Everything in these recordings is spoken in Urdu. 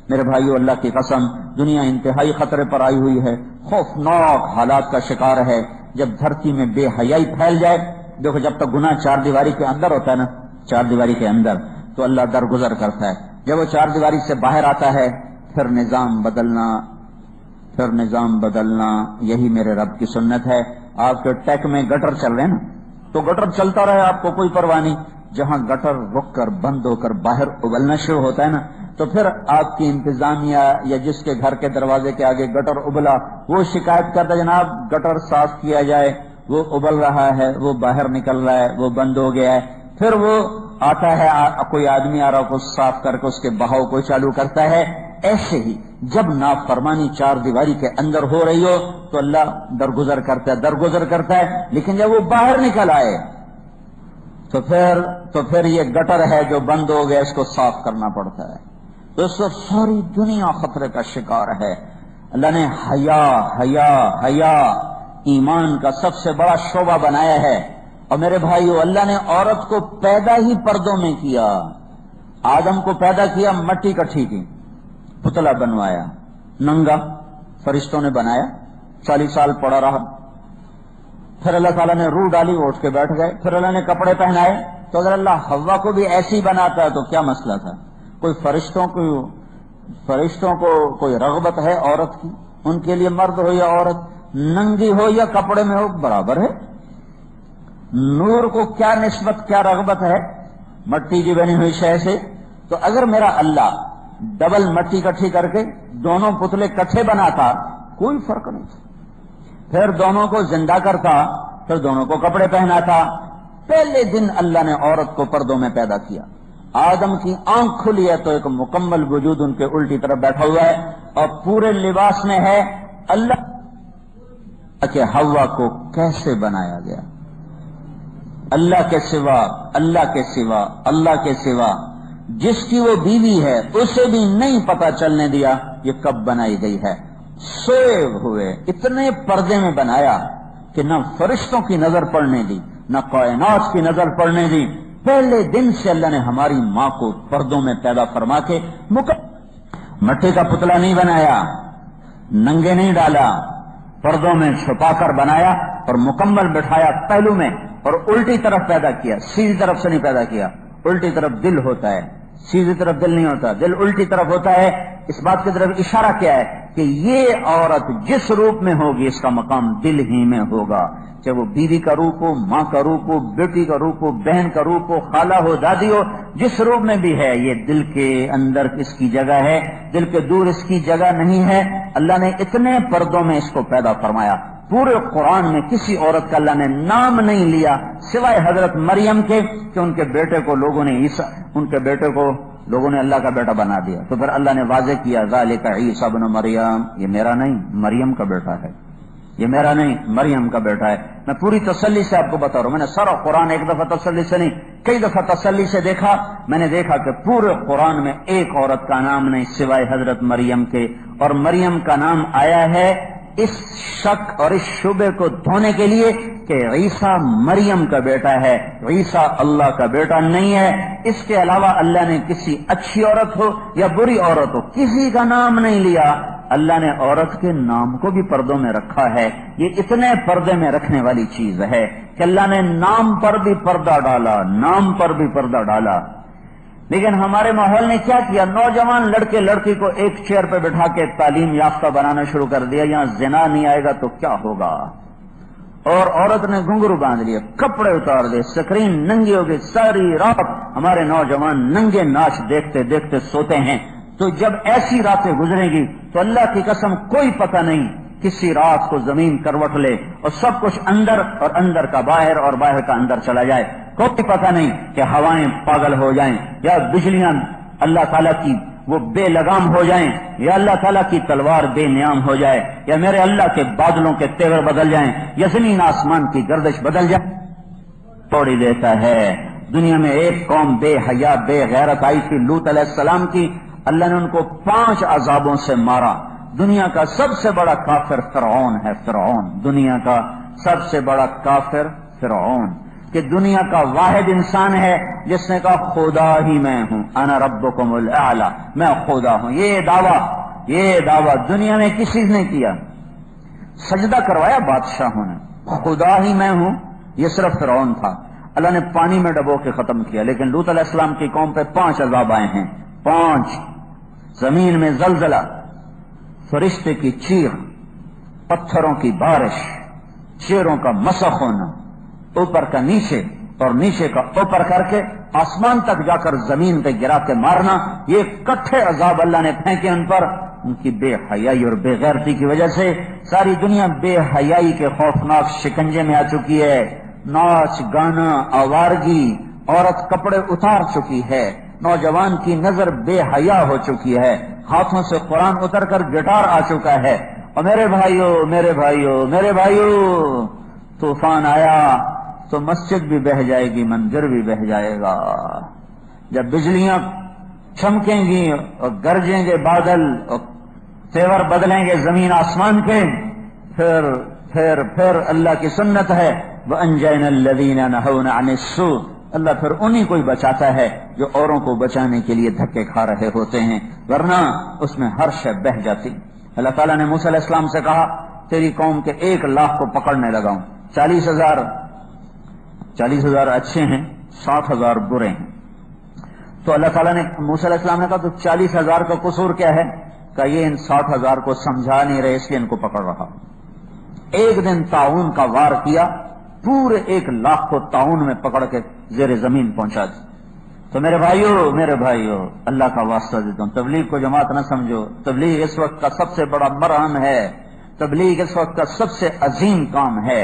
میرے بھائیو اللہ کی قسم دنیا انتہائی خطرے پر آئی ہوئی ہے، خوفناک حالات کا شکار ہے۔ جب دھرتی میں بے حیائی پھیل جائے، دیکھو جب تک گناہ چار دیواری کے اندر ہوتا ہے نا، چار دیواری کے اندر، تو اللہ درگزر کرتا ہے۔ جب وہ چار دیواری سے باہر آتا ہے پھر نظام بدلنا، یہی میرے رب کی سنت ہے۔ آپ کے ٹیک میں گٹر چل رہے ہیں نا، تو گٹر چلتا رہے، آپ کو کوئی پرواہ نہیں۔ جہاں گٹر رک کر بند ہو کر باہر ابلنا شروع ہوتا ہے نا، تو پھر آپ کی انتظامیہ یا جس کے گھر کے دروازے کے آگے گٹر ابلا، وہ شکایت کرتا ہے جناب گٹر صاف کیا جائے، وہ ابل رہا ہے، وہ باہر نکل رہا ہے، وہ بند ہو گیا ہے۔ پھر وہ آتا ہے، کوئی آدمی آ رہا کو صاف کر کے اس کے بہاؤ کو چالو کرتا ہے۔ ایسے ہی جب نافرمانی چار دیواری کے اندر ہو رہی ہو تو اللہ درگزر کرتا ہے، لیکن جب وہ باہر نکل آئے تو پھر یہ گٹر ہے جو بند ہو گیا، اس کو صاف کرنا پڑتا ہے۔ تو اس وقت ساری دنیا خطرے کا شکار ہے۔ اللہ نے حیا ایمان کا سب سے بڑا شعبہ بنایا ہے۔ اور میرے بھائیو اللہ نے عورت کو پیدا ہی پردوں میں کیا۔ آدم کو پیدا کیا مٹی کٹھی کی، پتلا بنوایا، ننگا فرشتوں نے بنایا، 40 سال پڑا رہا۔ پھر اللہ تعالیٰ نے روح ڈالی، وہ اٹھ کے بیٹھ گئے۔ پھر اللہ نے کپڑے پہنائے۔ تو اگر اللہ حوا کو بھی ایسی بناتا ہے تو کیا مسئلہ تھا؟ کوئی فرشتوں کو کوئی رغبت ہے عورت کی؟ ان کے لیے مرد ہو یا عورت، ننگی ہو یا کپڑے میں ہو، برابر ہے۔ نور کو کیا نسبت، کیا رغبت ہے مٹی کی بنی ہوئی شے سے؟ تو اگر میرا اللہ ڈبل مٹی کٹھی کر کے دونوں پتلے کٹھے بناتا کوئی فرق نہیں تھا، پھر دونوں کو زندہ کرتا، پھر دونوں کو کپڑے پہناتا۔ پہلے دن اللہ نے عورت کو پردوں میں پیدا کیا۔ آدم کی آنکھ کھلی ہے تو ایک مکمل وجود ان کے الٹی طرف بیٹھا ہوا ہے اور پورے لباس میں ہے۔ اللہ کہ حوا کو کیسے بنایا گیا؟ اللہ کے سوا جس کی وہ بیوی ہے اسے بھی نہیں پتا چلنے دیا یہ کب بنائی گئی ہے۔ سوئے ہوئے اتنے پردے میں بنایا کہ نہ فرشتوں کی نظر پڑنے دی، نہ کائنات کی نظر پڑنے دی۔ پہلے دن سے اللہ نے ہماری ماں کو پردوں میں پیدا فرما کے مٹی کا پتلا نہیں بنایا، ننگے نہیں ڈالا، پردوں میں چھپا کر بنایا اور مکمل بٹھایا پہلو میں، اور الٹی طرف پیدا کیا، سیدھی طرف سے نہیں پیدا کیا۔ الٹی طرف دل ہوتا ہے، سیدھی طرف دل نہیں ہوتا، دل الٹی طرف ہوتا ہے۔ اس بات کی طرف اشارہ کیا ہے کہ یہ عورت جس روپ میں ہوگی اس کا مقام دل ہی میں ہوگا، چاہے وہ بیوی کا روپ ہو، ماں کا روپ ہو، بیٹی کا روپ ہو، بہن کا روپ ہو، خالہ ہو، دادی ہو، جس روپ میں بھی ہے یہ دل کے اندر اس کی جگہ ہے، دل کے دور اس کی جگہ نہیں ہے۔ اللہ نے اتنے پردوں میں اس کو پیدا فرمایا۔ پورے قرآن میں کسی عورت کا اللہ نے نام نہیں لیا سوائے حضرت مریم کے کہ ان کے بیٹے کو لوگوں نے اللہ کا بیٹا بنا دیا۔ تو پھر اللہ نے واضح کیا ذالک عیسی ابن مریم، یہ میرا نہیں مریم کا بیٹا ہے، یہ میرا نہیں مریم کا بیٹا ہے۔ میں پوری تسلی سے آپ کو بتا رہا ہوں، میں نے سارا قرآن ایک دفعہ تسلی سے نہیں کئی دفعہ تسلی سے دیکھا۔ میں نے دیکھا کہ پورے قرآن میں ایک عورت کا نام نہیں سوائے حضرت مریم کے، اور مریم کا نام آیا ہے اس شک اور اس شبے کو دھونے کے لیے کہ عیسیٰ مریم کا بیٹا ہے، عیسیٰ اللہ کا بیٹا نہیں ہے۔ اس کے علاوہ اللہ نے کسی اچھی عورت ہو یا بری عورت ہو کسی کا نام نہیں لیا۔ اللہ نے عورت کے نام کو بھی پردوں میں رکھا ہے۔ یہ اتنے پردے میں رکھنے والی چیز ہے کہ اللہ نے نام پر بھی پردہ ڈالا، لیکن ہمارے ماحول نے کیا کیا؟ نوجوان لڑکے لڑکی کو ایک چیئر پہ بٹھا کے تعلیم یافتہ بنانا شروع کر دیا، یہاں زنا نہیں آئے گا تو کیا ہوگا؟ اور عورت نے گھنگرو باندھ لیے، کپڑے اتار دے، سکرین ننگی ہو گئی، ساری رات ہمارے نوجوان ننگے ناچ دیکھتے دیکھتے سوتے ہیں۔ تو جب ایسی راتیں گزریں گی تو اللہ کی قسم کوئی پتہ نہیں کسی رات کو زمین کروٹ لے اور سب کچھ اندر اور اندر کا باہر اور باہر کا اندر چلا جائے، کوئی پتہ نہیں کہ ہوائیں پاگل ہو جائیں یا بجلیاں اللہ تعالیٰ کی وہ بے لگام ہو جائیں یا اللہ تعالیٰ کی تلوار بے نیام ہو جائے یا میرے اللہ کے بادلوں کے تیور بدل جائیں یا زمین آسمان کی گردش بدل جائے۔ توڑی دیتا ہے۔ دنیا میں ایک قوم بے حیا بے غیرت آئی تھی لوط علیہ السلام کی، اللہ نے ان کو 5 عذابوں سے مارا۔ دنیا کا سب سے بڑا کافر فرعون ہے، فرعون دنیا کا سب سے بڑا کافر فرعون۔ کہ دنیا کا واحد انسان ہے جس نے کہا خدا ہی میں ہوں، انا ربکم الاعلی، میں خدا ہوں. یہ دعویٰ دنیا میں کسی نے کیا؟ سجدہ کروایا بادشاہوں نے، خدا ہی میں ہوں. یہ صرف فرعون تھا، اللہ نے پانی میں ڈبو کے ختم کیا. لیکن لوط علیہ السلام کی قوم پہ 5 عذاب آئے ہیں. 5. زمین میں زلزلہ، فرشتے کی چیخ، پتھروں کی بارش، شیروں کا مسخ ہونا، اوپر کا نیچے اور نیچے کا اوپر کر کے آسمان تک جا کر زمین پہ گرا کے مارنا. یہ کٹھے عذاب اللہ نے پھینکے ان پر. ان کی بے حیائی اور بے غیرتی کی وجہ سے ساری دنیا بے حیائی کے خوفناک شکنجے میں آ چکی ہے. ناچ گانا، آوارگی، عورت کپڑے اتار چکی ہے، نوجوان کی نظر بے حیا ہو چکی ہے، ہاتھوں سے قرآن اتر کر گٹار آ چکا ہے. اور میرے بھائیو طوفان آیا تو مسجد بھی بہہ جائے گی، مندر بھی بہہ جائے گا. جب بجلیاں چمکیں گی اور گرجیں گے بادل اور تیور بدلیں گے زمین آسمان کے، پھر اللہ کی سنت ہے وَأَنْجَيْنَا الَّذِينَ نَهَوْنَ عَنِ السُّوءِ. اللہ پھر انہی کو ہی بچاتا ہے جو اوروں کو بچانے کے لیے دھکے کھا رہے ہوتے ہیں، ورنہ اس میں ہر شے بہہ جاتی. اللہ تعالیٰ نے موسیٰ علیہ السلام سے کہا تیری قوم کے 1 لاکھ کو پکڑنے لگا ہوں، 40,000 اچھے ہیں، 60,000 برے ہیں. تو اللہ تعالیٰ نے موسیٰ علیہ السلام نے کہا تو 40,000 کا قصور کیا ہے؟ کہ یہ ان 60,000 کو سمجھا نہیں رہے اس لیے ان کو پکڑ رہا. ایک دن طاعون کا وار کیا، پورے 1 لاکھ کو طاعون میں پکڑ کے زیر زمین پہنچا دی. تو میرے بھائیو اللہ کا واسطہ دیتا ہوں، تبلیغ کو جماعت نہ سمجھو. تبلیغ اس وقت کا سب سے بڑا مرہم ہے، تبلیغ اس وقت کا سب سے عظیم کام ہے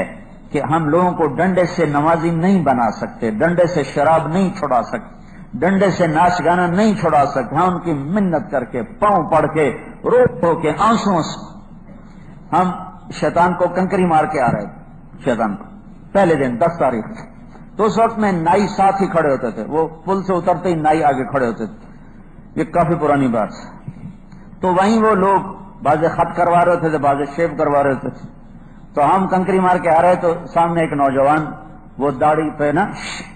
کہ ہم لوگوں کو ڈنڈے سے نمازی نہیں بنا سکتے، ڈنڈے سے شراب نہیں چھڑا سکتے، ڈنڈے سے ناچ گانا نہیں چھڑا سکتے. ہم ان کی منت کر کے، پاؤں پڑ کے، رو ہو کے، آنسوں سے ہم شیطان کو کنکری مار کے آ رہے تھے. شیطان کو پہلے دن 10 تاریخ، تو اس وقت میں نائی ساتھ ہی کھڑے ہوتے تھے، وہ پل سے اترتے ہی نائی آگے کھڑے ہوتے تھے. یہ کافی پرانی بات ہے. تو وہیں وہ لوگ بعض خط کروا رہے تھے، بعض شیو کروا رہے تھے. تو ہم کنکری مار کے آ رہے تو سامنے ایک نوجوان، وہ داڑھی پہ نا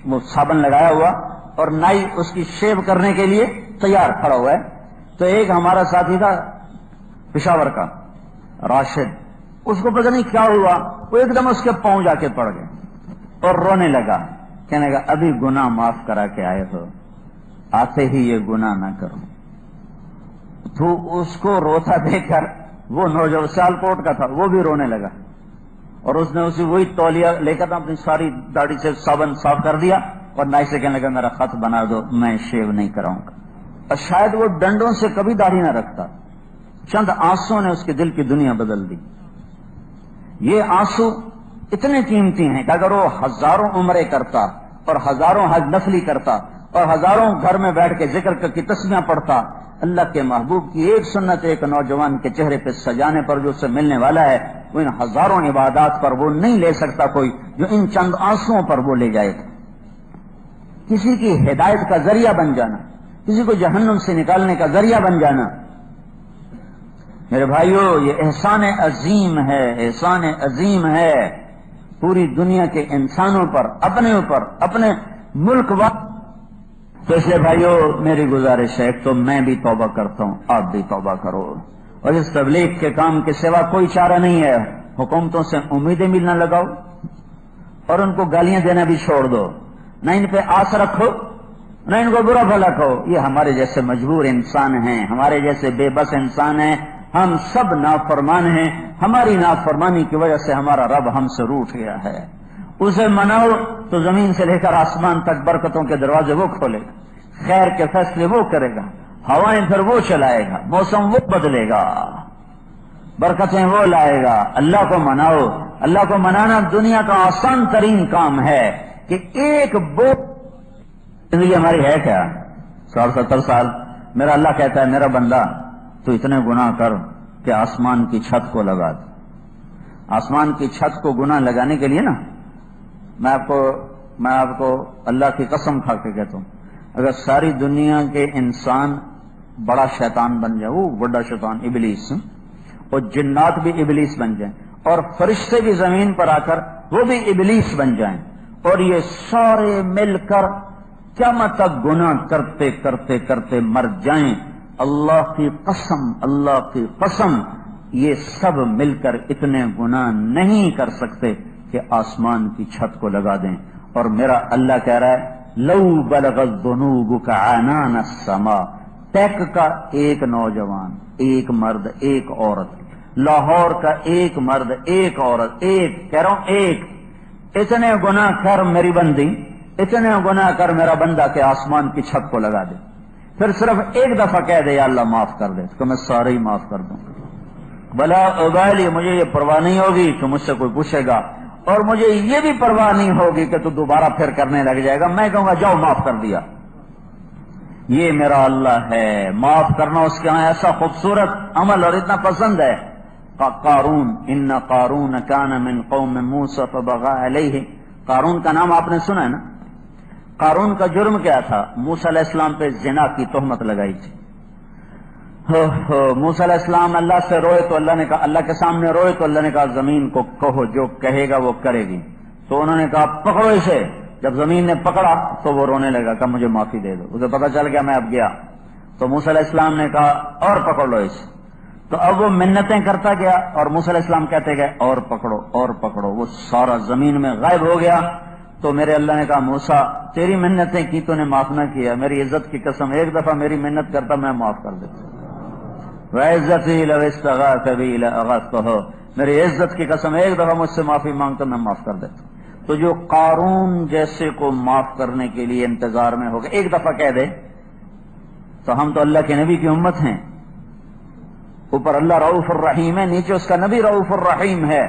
وہ صابن لگایا ہوا اور نائی اس کی شیو کرنے کے لیے تیار کھڑا ہوا ہے. تو ایک ہمارا ساتھی تھا پشاور کا، راشد، اس کو پتہ نہیں کیا ہوا، وہ ایک دم اس کے پاؤں جا کے پڑ گئے اور رونے لگا، کہنے لگا ابھی گناہ معاف کرا کے آئے ہو، آتے ہی یہ گناہ نہ کرو. تو اس کو روتا دیکھ کر وہ نوجوان سیالکوٹ کا تھا، وہ بھی رونے لگا اور اس نے اسے وہی تولیہ لے کر اپنی ساری داڑھی سے صابن صاف کر دیا اور نائی سے کہنے لگا میرا خط بنا دو، میں شیو نہیں کراؤں گا. اور شاید وہ ڈنڈوں سے کبھی داڑھی نہ رکھتا، چند آنسوں نے اس کے دل کی دنیا بدل دی. یہ آنسو اتنے قیمتی ہیں کہ اگر وہ 1000 عمرے کرتا اور 1000 حج نفلی کرتا اور 1000 گھر میں بیٹھ کے ذکر کی تسبیحاں پڑھتا، اللہ کے محبوب کی ایک سنت ایک نوجوان کے چہرے پہ سجانے پر جو اسے ملنے والا ہے وہ ان 1000 عبادات پر وہ نہیں لے سکتا کوئی جو ان چند آنسوؤں پر وہ لے جائے گا. کسی کی ہدایت کا ذریعہ بن جانا، کسی کو جہنم سے نکالنے کا ذریعہ بن جانا. میرے بھائیو یہ احسان عظیم ہے، احسان عظیم ہے پوری دنیا کے انسانوں پر، اپنے اوپر، اپنے ملک وقت. تو اس لیے بھائیو میری گزارش ہے، ایک تو میں بھی توبہ کرتا ہوں، آپ بھی توبہ کرو. اور اس تبلیغ کے کام کے سوا کوئی چارہ نہیں ہے. حکومتوں سے امیدیں بھی نہ لگاؤ اور ان کو گالیاں دینا بھی چھوڑ دو، نہ ان پہ آس رکھو نہ ان کو برا بھلا کہو. یہ ہمارے جیسے مجبور انسان ہیں، ہمارے جیسے بے بس انسان ہیں، ہم سب نافرمان ہیں. ہماری نافرمانی کی وجہ سے ہمارا رب ہم سے روٹھ گیا ہے. اسے مناؤ تو زمین سے لے کر آسمان تک برکتوں کے دروازے وہ کھولے گا، خیر کے فیصلے وہ کرے گا، ہوائیں پھر وہ چلائے گا، موسم وہ بدلے گا، برکتیں وہ لائے گا. اللہ کو مناؤ. اللہ کو منانا دنیا کا آسان ترین کام ہے کہ ایک زندگی ہماری ہے کیا 60-70 سال. میرا اللہ کہتا ہے میرا بندہ تو اتنے گناہ کر کہ آسمان کی چھت کو لگا دے. آسمان کی چھت کو گناہ لگانے کے لیے نا میں آپ کو اللہ کی قسم کھا کے کہتا ہوں، اگر ساری دنیا کے انسان بڑا شیطان بن جائے، وہ بڑا شیطان ابلیس، اور جنات بھی ابلیس بن جائیں اور فرشتے بھی زمین پر آ کر وہ بھی ابلیس بن جائیں اور یہ سارے مل کر قیامت تک گناہ کرتے کرتے کرتے مر جائیں، اللہ کی قسم یہ سب مل کر اتنے گناہ نہیں کر سکتے کہ آسمان کی چھت کو لگا دیں۔ اور میرا اللہ کہہ رہا ہے لو بلغت ذنوبک عنان السماء، ٹیک کا ایک نوجوان، ایک مرد، ایک عورت، لاہور کا ایک مرد، ایک عورت، ایک کہہ رہا ہوں ایک، اتنے گناہ کر میری بندی، اتنے گناہ کر میرا بندہ کہ آسمان کی چھت کو لگا دے، پھر صرف ایک دفعہ کہہ دے یا اللہ معاف کر دے تو میں سارے ہی معاف کر دوں، بلا ابالی، مجھے یہ پرواہ نہیں ہوگی کہ مجھ سے کوئی پوچھے گا، اور مجھے یہ بھی پرواہ نہیں ہوگی کہ تو دوبارہ پھر کرنے لگ جائے گا، میں کہوں گا جاؤ معاف کر دیا۔ یہ میرا اللہ ہے، معاف کرنا اس کے ہاں ایسا خوبصورت عمل اور اتنا پسند ہے۔ قارون، ان قارون کان من قوم موسیٰ فبغى علیہ، قارون کا نام آپ نے سنا ہے نا؟ قارون کا جرم کیا تھا؟ موسیٰ علیہ السلام پہ زنا کی تہمت لگائی تھی۔ موسیٰ علیہ السلام اللہ سے روئے تو اللہ نے کہا، اللہ کے سامنے روئے تو اللہ نے کہا زمین کو کہو جو کہے گا وہ کرے گی، تو انہوں نے کہا پکڑو اسے، جب زمین نے پکڑا تو وہ رونے لگا کہ مجھے معافی دے دو، اسے پتا چل گیا میں اب گیا، تو موسیٰ علیہ السلام نے کہا اور پکڑ لو اسے، تو اب وہ منتیں کرتا گیا اور موسیٰ علیہ السلام کہتے گئے اور پکڑو اور پکڑو، وہ سارا زمین میں غائب ہو گیا۔ تو میرے اللہ نے کہا موسیٰ تیری منتیں کی تو نے معاف نہ کیا، میری عزت کی قسم ایک دفعہ میری منت کرتا میں معاف کر دیتا، وعزتی لو استغاث بی لاغاثتہ، میری عزت کی قسم ایک دفعہ مجھ سے معافی مانگتا میں معاف کر دیتا۔ تو جو قارون جیسے کو معاف کرنے کے لیے انتظار میں ہوگا، ایک دفعہ کہہ دے تو ہم تو اللہ کے نبی کی امت ہیں، اوپر اللہ رؤوف الرحیم ہے، نیچے اس کا نبی رؤوف الرحیم ہے۔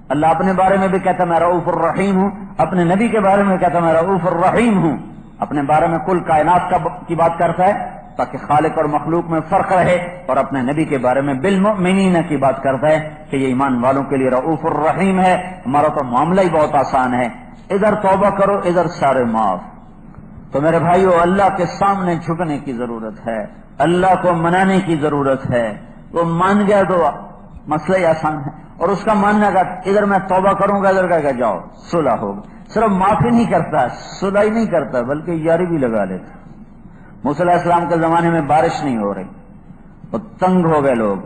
اللہ اپنے بارے میں بھی کہتا میں رؤوف الرحیم ہوں، اپنے نبی کے بارے میں کہتا میں رؤوف الرحیم ہوں، اپنے بارے میں کل کائنات کی بات کرتا ہے تاکہ خالق اور مخلوق میں فرق رہے، اور اپنے نبی کے بارے میں بالمؤمنین کی بات کرتا ہے کہ یہ ایمان والوں کے لیے رؤوف الرحیم ہے۔ ہمارا تو معاملہ ہی بہت آسان ہے، ادھر توبہ کرو ادھر سارے معاف۔ تو میرے بھائیو اللہ کے سامنے جھکنے کی ضرورت ہے، اللہ کو منانے کی ضرورت ہے، وہ مان گیا تو مسئلہ ہی آسان ہے، اور اس کا ماننا کا ادھر میں توبہ کروں گا ادھر کہا جاؤ صلح ہوگا، صرف معافی نہیں کرتا، صلح ہی نہیں کرتا بلکہ یاری بھی لگا لیتا۔ موسیٰ علیہ السلام کے زمانے میں بارش نہیں ہو رہی، وہ تنگ ہو گئے لوگ،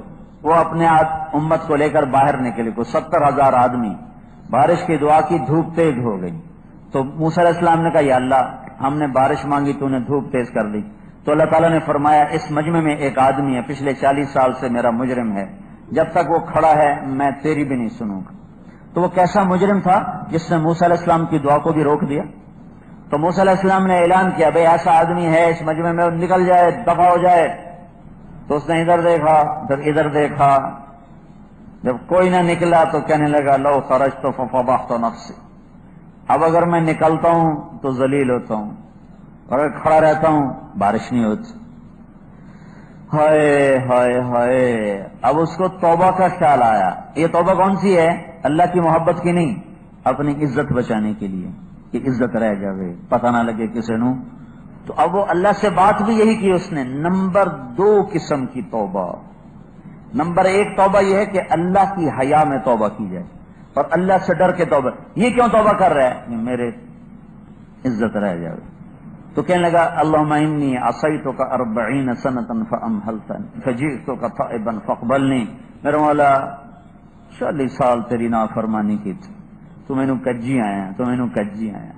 وہ اپنے امت کو لے کر باہر نکلے، کو 70,000 آدمی، بارش کی دعا کی، دھوپ تیز ہو گئی، تو موسیٰ علیہ السلام نے کہا یا اللہ ہم نے بارش مانگی تو نے دھوپ تیز کر دی، تو اللہ تعالیٰ نے فرمایا اس مجمع میں ایک آدمی ہے پچھلے 40 سال سے میرا مجرم ہے، جب تک وہ کھڑا ہے میں تیری بھی نہیں سنوں گا۔ تو وہ کیسا مجرم تھا جس نے موسیٰ علیہ السلام کی دعا کو بھی روک دیا؟ تو موسیٰ علیہ السلام نے اعلان کیا بھئی ایسا آدمی ہے اس مجمع میں، نکل جائے دفع ہو جائے۔ تو اس نے ادھر دیکھا پھر ادھر دیکھا، جب کوئی نہ نکلا تو کہنے لگا لو خرجت ففضحت نفسی، اب اگر میں نکلتا ہوں تو ذلیل ہوتا ہوں، اور اگر کھڑا رہتا ہوں بارش نہیں ہوتی۔ ہائے ہائے ہائے، اب اس کو توبہ کا خیال آیا۔ یہ توبہ کون سی ہے؟ اللہ کی محبت کی نہیں، اپنی عزت بچانے کے لیے کہ عزت رہ جاوے، پتہ نہ لگے کسی نو۔ تو اب وہ اللہ سے بات بھی یہی کی اس نے۔ نمبر 2 قسم کی توبہ، نمبر 1 توبہ یہ ہے کہ اللہ کی حیا میں توبہ کی جائے اور اللہ سے ڈر کے توبہ۔ یہ کیوں توبہ کر رہا ہے؟ میرے عزت رہ جاوے۔ تو کہنے لگا اللہم انی عصیتک 40 سنة فامہلتنی فجئتک تائبا فاقبلنی، میرے مولا 40 سال تیری نافرمانی کی تھی، تو میں نو کجی آیا،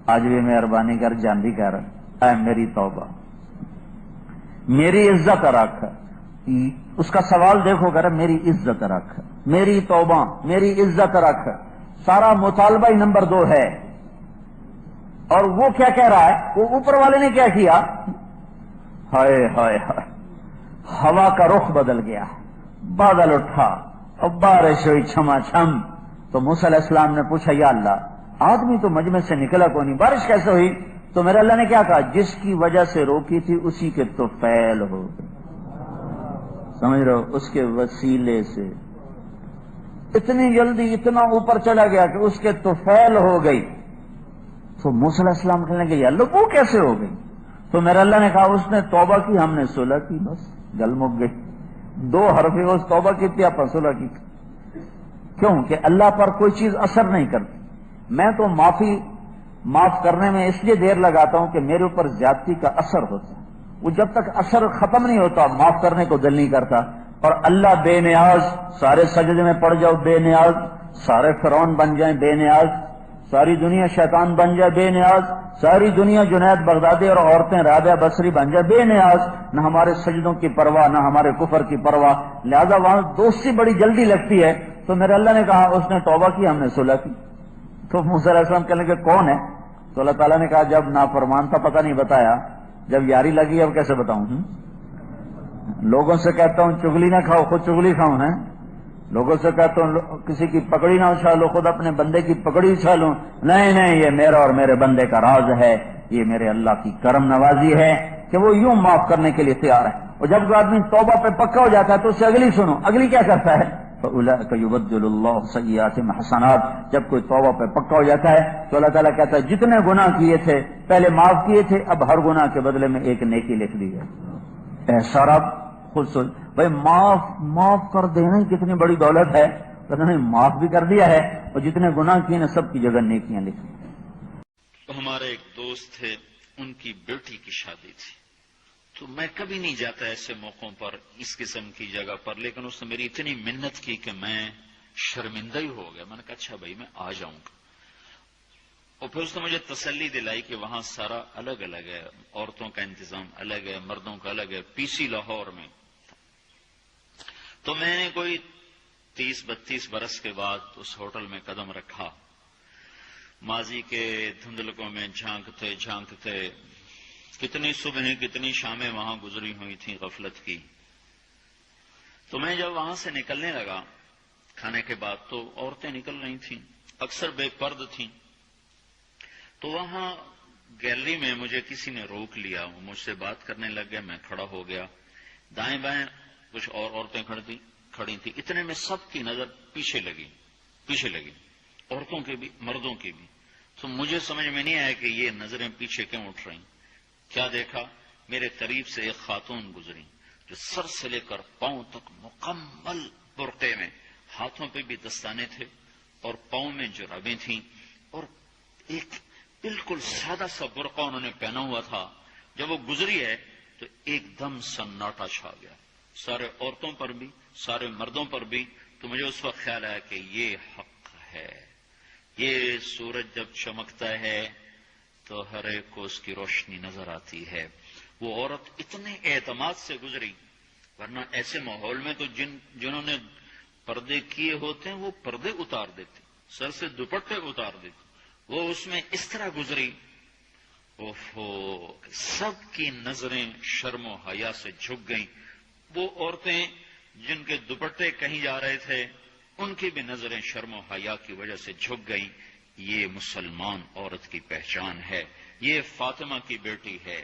آج بھی مہربانی کر جاندی کر، اے میری توبہ، میری عزت رکھ۔ اس کا سوال دیکھو کر، میری عزت رکھ، میری توبہ، میری عزت رکھ، سارا مطالبہ ہی نمبر 2 ہے۔ اور وہ کیا کہہ رہا ہے؟ وہ اوپر والے نے کیا کیا؟ ہائے ہائے ہائے، ہوا کا رخ بدل گیا، بادل اٹھا اور بارش ہوئی چھما چھم۔ تو موسیٰ علیہ السلام نے پوچھا یا اللہ آدمی تو مجمع سے نکلا کوئی نہیں، بارش کیسے ہوئی؟ تو میرے اللہ نے کیا کہا؟ جس کی وجہ سے روکی تھی اسی کے تو فعل ہو گئی، سمجھ رہے ہو؟ اس کے وسیلے سے اتنی جلدی اتنا اوپر چلا گیا کہ اس کے تو فعل ہو گئی۔ تو موسیٰ علیہ السلام کہنے لگے یا اللہ وہ کیسے ہو گئی؟ تو میرے اللہ نے کہا اس نے توبہ کی، ہم نے صلح کی، بس گل مک گئی۔ 2 حرف اس توبہ کی تھی، آپ صلح کی۔ کیوں کہ اللہ پر کوئی چیز اثر نہیں کرتی، میں تو معاف کرنے میں اس لیے دیر لگاتا ہوں کہ میرے اوپر زیادتی کا اثر ہوتا ہے، وہ جب تک اثر ختم نہیں ہوتا معاف کرنے کو دل نہیں کرتا۔ اور اللہ بے نیاز، سارے سجدے میں پڑ جاؤ بے نیاز، سارے فرعون بن جائیں بے نیاز، ساری دنیا شیطان بن جائے بے نیاز، ساری دنیا جنید بغدادی اور عورتیں رابعہ بصری بن جائے بے نیاز، نہ ہمارے سجدوں کی پرواہ نہ ہمارے کفر کی پرواہ، لہذا وہاں دوستی بڑی جلدی لگتی ہے۔ تو میرے اللہ نے کہا اس نے توبہ کی، ہم نے صلح کی۔ تو موسیٰ علیہ السلام کہنے لگے کون ہے؟ تو اللہ تعالیٰ نے کہا جب نافرمان تھا پتہ نہیں بتایا، جب یاری لگی اب کیسے بتاؤں؟ لوگوں سے کہتا ہوں چگلی نہ کھاؤ خود چگلی کھاؤں، ہیں لوگوں سے کہتا ہوں کسی کی پکڑی نہ اچھالو خود اپنے بندے کی پکڑی اچھالوں، نہیں، یہ میرا اور میرے بندے کا راز ہے، یہ میرے اللہ کی کرم نوازی ہے کہ وہ یوں معاف کرنے کے لیے تیار ہے۔ اور جب کوئی آدمی توبہ پہ پکا ہو جاتا ہے تو اس سے اگلی سنو، اگلی کیا کرتا ہے؟ فَأُولَٰئِكَ يُبَدِّلُ اللَّهُ سَيِّئَاتِهِمْ حَسَنَاتٍ، جب کوئی توبہ پہ پکا ہو جاتا ہے تو اللہ تعالیٰ کہتا ہے جتنے گناہ کیے تھے پہلے معاف کیے تھے، اب ہر گناہ کے بدلے میں ایک نیکی لکھ دی ہے۔ ایسا رب خود سوچ بھائی، معاف کر دینا ہی کتنی بڑی دولت ہے، انہوں نے معاف بھی کر دیا ہے اور جتنے گناہ کیے نا سب کی جگہ نیکیاں لکھی۔ ہمارے ایک دوست تھے، ان کی بیٹی کی شادی تھی، تو میں کبھی نہیں جاتا ایسے موقعوں پر اس قسم کی جگہ پر، لیکن اس نے میری اتنی منت کی کہ میں شرمندہ ہی ہو گیا۔ میں نے کہا اچھا بھائی میں آ جاؤں گا، اور پھر اس نے مجھے تسلی دلائی کہ وہاں سارا الگ الگ ہے، عورتوں کا انتظام الگ ہے، مردوں کا الگ ہے، پی سی لاہور میں۔ تو میں نے کوئی 30-32 برس کے بعد اس ہوٹل میں قدم رکھا، ماضی کے دھندلکوں میں جھانکتے کتنی صبحیں کتنی شامیں وہاں گزری ہوئی تھیں غفلت کی۔ تو میں جب وہاں سے نکلنے لگا کھانے کے بعد تو عورتیں نکل رہی تھیں، اکثر بے پرد تھیں، تو وہاں گیلری میں مجھے کسی نے روک لیا، مجھ سے بات کرنے لگ گیا، میں کھڑا ہو گیا، دائیں بائیں کچھ اور عورتیں کھڑی تھیں، اتنے میں سب کی نظر پیچھے لگی، عورتوں کی بھی مردوں کی بھی۔ تو مجھے سمجھ میں نہیں آیا کہ یہ نظریں پیچھے کیوں اٹھ رہی۔ کیا دیکھا، میرے قریب سے ایک خاتون گزری جو سر سے لے کر پاؤں تک مکمل برقعے میں، ہاتھوں پہ بھی دستانے تھے اور پاؤں میں جرابیں تھیں، اور ایک بالکل سادہ سا برقع انہوں نے پہنا ہوا تھا۔ جب وہ گزری ہے تو ایک دم سناٹا چھا گیا، سارے عورتوں پر بھی سارے مردوں پر بھی۔ تو مجھے اس وقت خیال آیا کہ یہ حق ہے، یہ سورج جب چمکتا ہے تو ہر ایک کو اس کی روشنی نظر آتی ہے۔ وہ عورت اتنے اعتماد سے گزری، ورنہ ایسے ماحول میں تو جنہوں نے پردے کیے ہوتے ہیں وہ پردے اتار دیتے، سر سے دوپٹے اتار دیتے، وہ اس میں اس طرح گزری، سب کی نظریں شرم و حیا سے جھک گئیں۔ وہ عورتیں جن کے دوپٹے کہیں جا رہے تھے ان کی بھی نظریں شرم و حیا کی وجہ سے جھک گئیں۔ یہ مسلمان عورت کی پہچان ہے، یہ فاطمہ کی بیٹی ہے،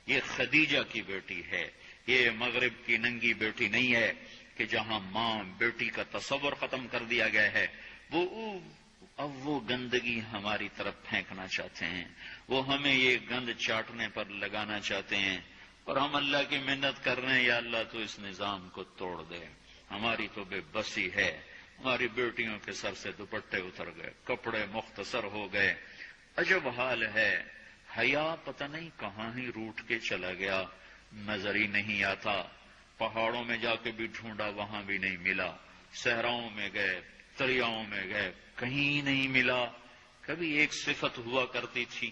یہ خدیجہ کی بیٹی ہے، یہ مغرب کی ننگی بیٹی نہیں ہے کہ جہاں ماں بیٹی کا تصور ختم کر دیا گیا ہے۔ اب وہ گندگی ہماری طرف پھینکنا چاہتے ہیں، وہ ہمیں یہ گند چاٹنے پر لگانا چاہتے ہیں، اور ہم اللہ کی منت کر رہے ہیں یا اللہ تو اس نظام کو توڑ دے۔ ہماری تو بے بسی ہے، ہماری بیٹیوں کے سر سے دوپٹے اتر گئے، کپڑے مختصر ہو گئے، عجب حال ہے۔ حیا پتہ نہیں کہاں ہی روٹ کے چلا گیا، نظر ہی نہیں آتا۔ پہاڑوں میں جا کے بھی ڈھونڈا، وہاں بھی نہیں ملا، صحراؤں میں گئے، دریاؤں میں گئے، کہیں نہیں ملا۔ کبھی ایک صفت ہوا کرتی تھی،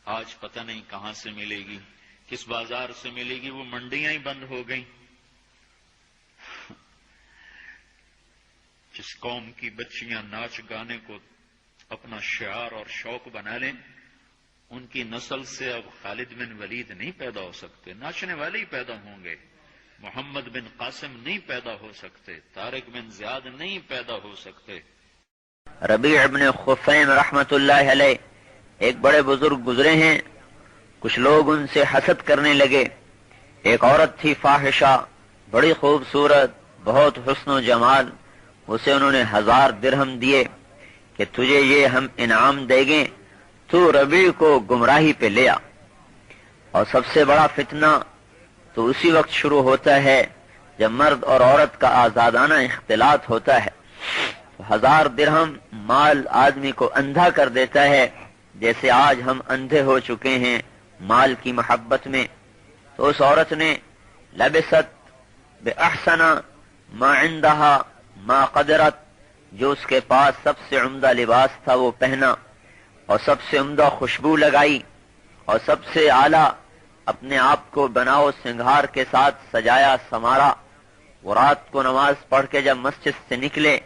آج پتہ نہیں کہاں سے ملے گی، کس بازار سے ملے گی، وہ منڈیاں ہی بند ہو گئیں۔ جس قوم کی بچیاں ناچ گانے کو اپنا شعار اور شوق بنا لیں، ان کی نسل سے اب خالد بن ولید نہیں پیدا ہو سکتے، ناچنے والے ہی پیدا ہوں گے۔ محمد بن قاسم نہیں پیدا ہو سکتے، طارق بن زیاد نہیں پیدا ہو سکتے۔ ربیع ابن خفیم رحمت اللہ علیہ ایک بڑے بزرگ گزرے ہیں، کچھ لوگ ان سے حسد کرنے لگے۔ ایک عورت تھی فاحشہ، بڑی خوبصورت، بہت حسن و جمال، اسے انہوں نے 1000 درہم دیے کہ تجھے یہ ہم انعام دیں گے، تو ربیع کو گمراہی پہ لے آ۔ اور سب سے بڑا فتنہ تو اسی وقت شروع ہوتا ہے جب مرد اور عورت کا آزادانہ اختلاط ہوتا ہے۔ 1000 درہم مال آدمی کو اندھا کر دیتا ہے، جیسے آج ہم اندھے ہو چکے ہیں مال کی محبت میں۔ تو اس عورت نے لبست بأحسن ما عندها ما قدرت، جو اس کے پاس سب سے عمدہ لباس تھا وہ پہنا، اور سب سے عمدہ خوشبو لگائی، اور سب سے اعلیٰ اپنے آپ کو بناؤ سنگھار کے ساتھ سجایا سنوارا۔ وہ رات کو نماز پڑھ کے جب مسجد سے نکلے،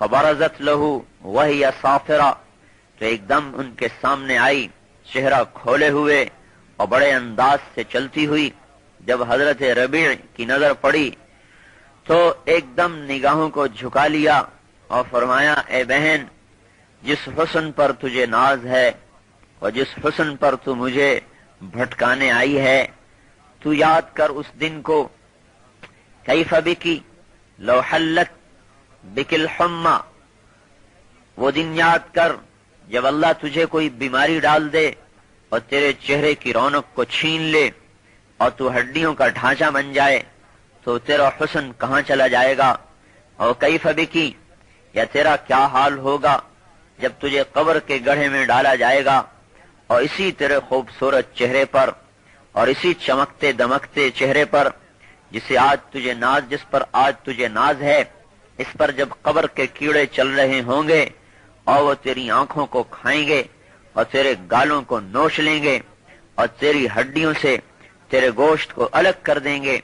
فبرزت لہو وہی صافرہ، تو ایک دم ان کے سامنے آئی چہرہ کھولے ہوئے اور بڑے انداز سے چلتی ہوئی۔ جب حضرت ربیع کی نظر پڑی تو ایک دم نگاہوں کو جھکا لیا اور فرمایا، اے بہن، جس حسن پر تجھے ناز ہے اور جس حسن پر تو مجھے بھٹکانے آئی ہے، تو یاد کر اس دن کو، کیف بکی لو حلت بک الحمى، وہ دن یاد کر جب اللہ تجھے کوئی بیماری ڈال دے اور تیرے چہرے کی رونق کو چھین لے اور تو ہڈیوں کا ڈھانچہ بن جائے، تو تیرا حسن کہاں چلا جائے گا؟ اور کیف بکی، یا تیرا کیا حال ہوگا جب تجھے قبر کے گڑھے میں ڈالا جائے گا، اور اسی تیرے خوبصورت چہرے پر اور اسی چمکتے دمکتے چہرے پر جس پر آج تجھے ناز ہے، اس پر جب قبر کے کیڑے چل رہے ہوں گے اور وہ تیری آنکھوں کو کھائیں گے اور تیرے گالوں کو نوچ لیں گے اور تیری ہڈیوں سے تیرے گوشت کو الگ کر دیں گے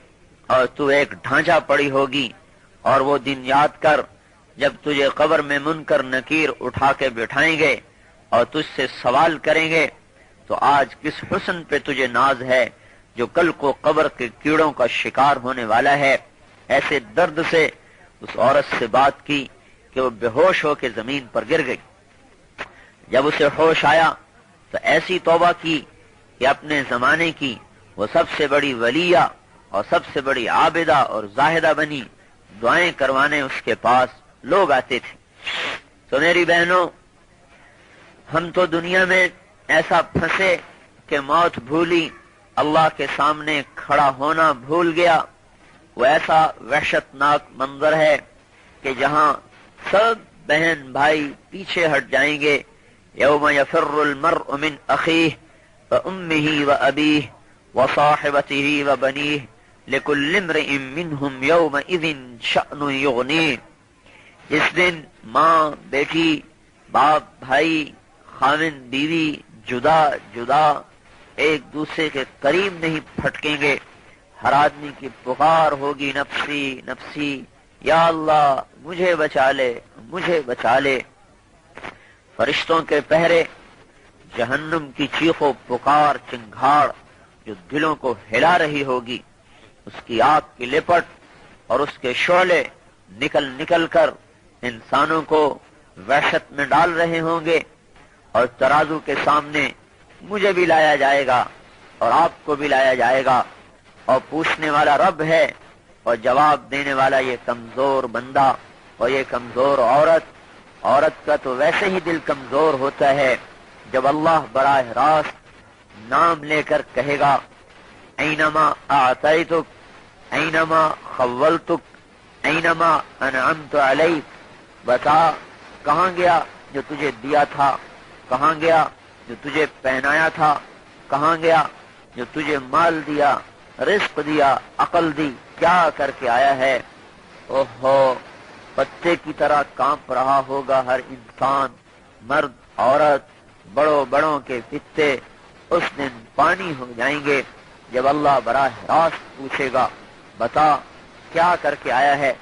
اور تو ایک ڈھانچہ پڑی ہوگی، اور وہ دن یاد کر جب تجھے قبر میں منکر نکیر اٹھا کے بٹھائیں گے اور تجھ سے سوال کریں گے، تو آج کس حسن پہ تجھے ناز ہے جو کل کو قبر کے کیڑوں کا شکار ہونے والا ہے۔ ایسے درد سے اس عورت سے بات کی کہ وہ بے ہوش ہو کے زمین پر گر گئی۔ جب اسے ہوش آیا تو ایسی توبہ کی کہ اپنے زمانے کی وہ سب سے بڑی ولیہ اور سب سے بڑی عابدہ اور زاہدہ بنی، دعائیں کروانے اس کے پاس لوگ آتے تھے۔ تو میری بہنوں، ہم تو دنیا میں ایسا پھنسے کہ موت بھولی، اللہ کے سامنے کھڑا ہونا بھول گیا۔ وہ ایسا وحشت ناک منظر ہے کہ جہاں سب بہن بھائی پیچھے ہٹ جائیں گے۔ یوم یفر المرء من اخیہ وامہ وابیہ وصاحبتہ وبنیہ لکل امرئ منہم یومئذ شأن یغنیہ۔ اس دن ماں بیٹی، باپ بھائی، خاوند بیوی جدا جدا ایک دوسرے کے قریب نہیں پھٹکیں گے۔ ہر آدمی کی پکار ہوگی، نفسی نفسی، یا اللہ مجھے بچا لے، مجھے بچا لے۔ فرشتوں کے پہرے، جہنم کی چیخ و پکار چنگھاڑ جو دلوں کو ہلا رہی ہوگی، اس کی آگ کی لپٹ اور اس کے شعلے نکل نکل کر انسانوں کو وحشت میں ڈال رہے ہوں گے، اور ترازو کے سامنے مجھے بھی لایا جائے گا اور آپ کو بھی لایا جائے گا، اور پوچھنے والا رب ہے اور جواب دینے والا یہ کمزور بندہ اور یہ کمزور عورت۔ عورت کا تو ویسے ہی دل کمزور ہوتا ہے جب اللہ براہ راست نام لے کر کہے گا، اینما اعطیتک، اینما خولتک، اینما انعمت علیک، بتا کہاں گیا جو تجھے دیا تھا، کہاں گیا جو تجھے پہنایا تھا، کہاں گیا جو تجھے مال دیا، رزق دیا، عقل دی، کیا کر کے آیا ہے؟ اوہو، پتے کی طرح کانپ رہا ہوگا ہر انسان، مرد عورت، بڑوں بڑوں کے پتے اس دن پانی ہو جائیں گے جب اللہ براہ راست پوچھے گا، بتا کیا کر کے آیا ہے؟